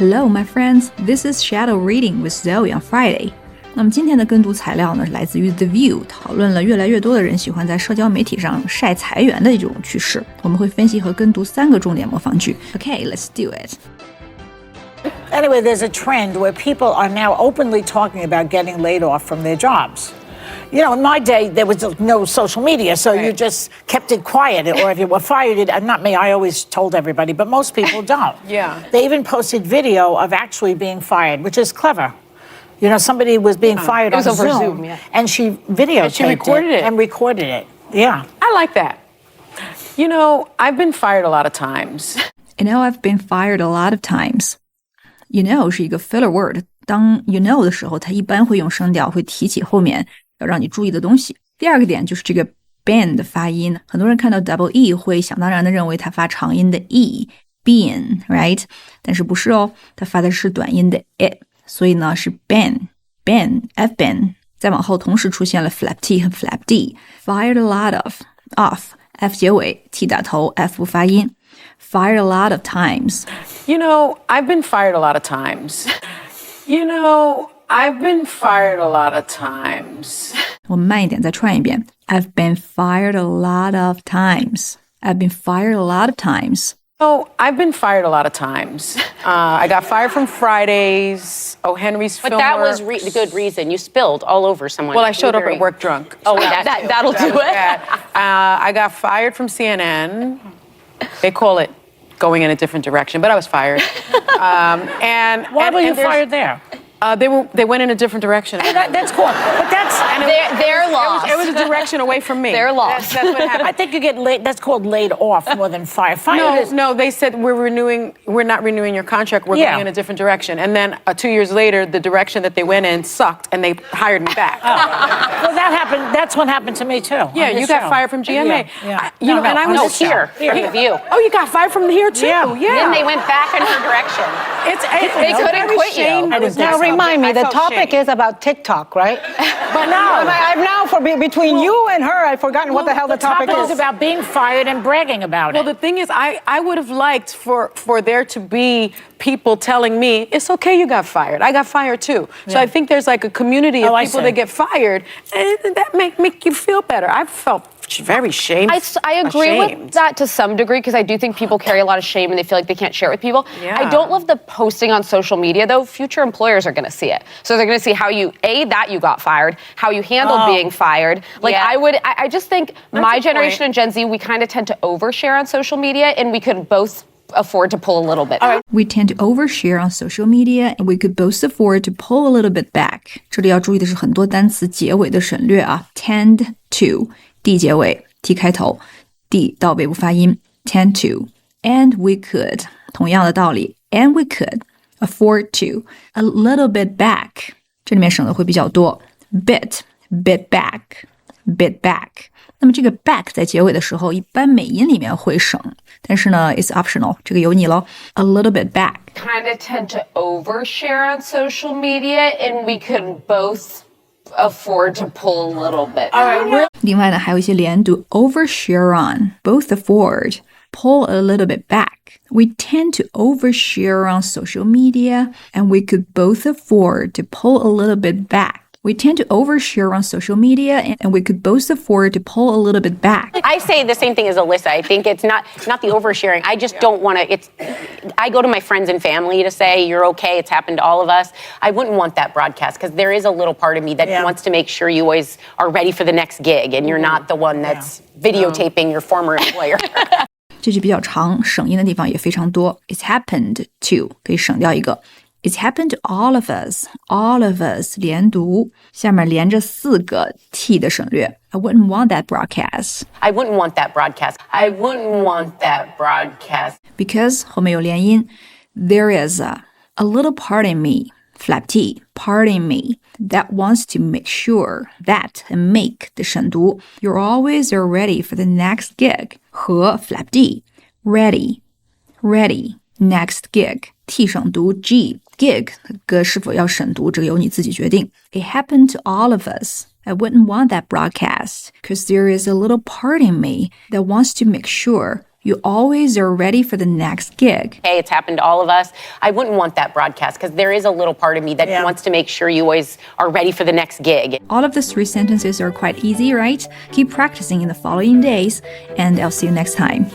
Hello, my friends. This is Shadow Reading with Zoe on Friday. 那么今天的跟读材料呢，来自于 The View， 讨论了越来越多的人喜欢在社交媒体上晒裁员的一种趋势。我们会分析和跟读3个重点模仿句。Okay, let's do it. Anyway, there's a trend where people are now openly talking about getting laid off from their jobs. You know, in my day, there was no social media, so you just kept it quiet. Or if you were fired, not me, I always told everybody, but most people don't. Yeah. They even posted video of actually being fired, which is clever. You know, somebody was being fired on Zoom, yeah. and she videotaped and she recorded it. And recorded it. Yeah. I like that. You know, I've been fired a lot of times. You know, I've been fired a lot of times. You know 是一个 filler word， 当 you know 的时候，它一般会用声调，会提起后面要让你注意的东西。第二个点就是这个 been 的发音，很多人看到 double e 会想当然的认为它发长音的 e，been right， 但是不是哦，它发的是短音的 it， 所以呢是 been I've been， 再往后同时出现了 flap t 和 flap d， fired a lot of F 结尾 T 打头 F 不发音 fired a lot of times. You know, I've been fired a lot of times. You know, I've been fired a lot of times. 我们慢一点再串一遍 I've been fired a lot of times. I've been fired a lot of times. Oh, I've been fired a lot of times. I got fired from Fridays. Oh, Henry's But film that was works. the good reason. You spilled all over someone. Well, I showed up at work drunk. Oh, that'll do it. I got fired from CNN. They call it going in a different direction, but I was fired. Why were you fired there? They went in a different direction. That's cool. But that's... They're lost. It was a direction away from me. They're lost. That's what happened. I think you get laid. That's called laid off more than fired. No, they said we're not renewing your contract. We're going in a different direction. And then 2 years later, the direction that they went in sucked, and they hired me back. Well, that happened. That's what happened to me too. Yeah, you got fired from GMA. Yeah. And I was here from the View. Oh, you got fired from here too. Yeah. Then they went back in her direction. They couldn't quit you. Now remind me, the topic is about TikTok, right? But now, I've now, between you and her, I've forgotten what the hell the topic is about being fired and bragging about Well, it. the thing is, I would have liked for there to be people telling me, it's okay you got fired. I got fired too. So I think there's like a community of people that get fired, and that make you feel better. I felt very shameful. I agree with that to some degree because I do think people carry a lot of shame and they feel like they can't share it with people. Yeah. I don't love the posting on social media though. Future employers are going to see it. So they're going to see how you got fired, how you handled being fired. Like I just think my generation and Gen Z, we kind of tend to overshare on social media and we could both afford to pull a little bit back. We tend to overshare on social media and we could both afford to pull a little bit back. 这里要注意的是很多单词结尾的省略啊 tend to D 结尾 T 开头 D 到尾部发音 tend to and we could 同样的道理 and we could afford to a little bit back 这里面省的会比较多 bit back 那么这个 back 在结尾的时候一般美音里面会省但是呢 it's optional 这个由你咯 a little bit back Kind of tend to overshare on social media and we could both afford to pull a little bit. 另外呢还有一些连读 overshare on both afford pull a little bit back we tend to overshare on social media and we could both afford to pull a little bit back we tend to overshare on social media and we could both afford to pull a little bit back I say the same thing as Alyssa. I think it's not the oversharing. I just don't want to. I go to my friends and family to say you're okay. It's happened to all of us. I wouldn't want that broadcast because there is a little part of me that wants to make sure you always are ready for the next gig and you're not the one that's videotaping your former employer. 这句比较长省音的地方也非常多 It's happened to 可以省掉一个It's happened to all of us 连读下面连着4个 T 的省略 I wouldn't want that broadcast I wouldn't want that broadcast. I wouldn't want that broadcast. Because 后面有连音 There is a little part in me flap T part in me that wants to make sure that and make 的省读 You're always ready for the next gig 和 flap D ready next gig T 省读 G gig 个是否要省读这个由你自己决定 It happened to all of us I wouldn't want that broadcast because there is a little part in me that wants to make sure You always are ready for the next gig. Hey, it's happened to all of us. I wouldn't want that broadcast because there is a little part of me that wants to make sure you always are ready for the next gig. All of the 3 sentences are quite easy, right? Keep practicing in the following days, and I'll see you next time.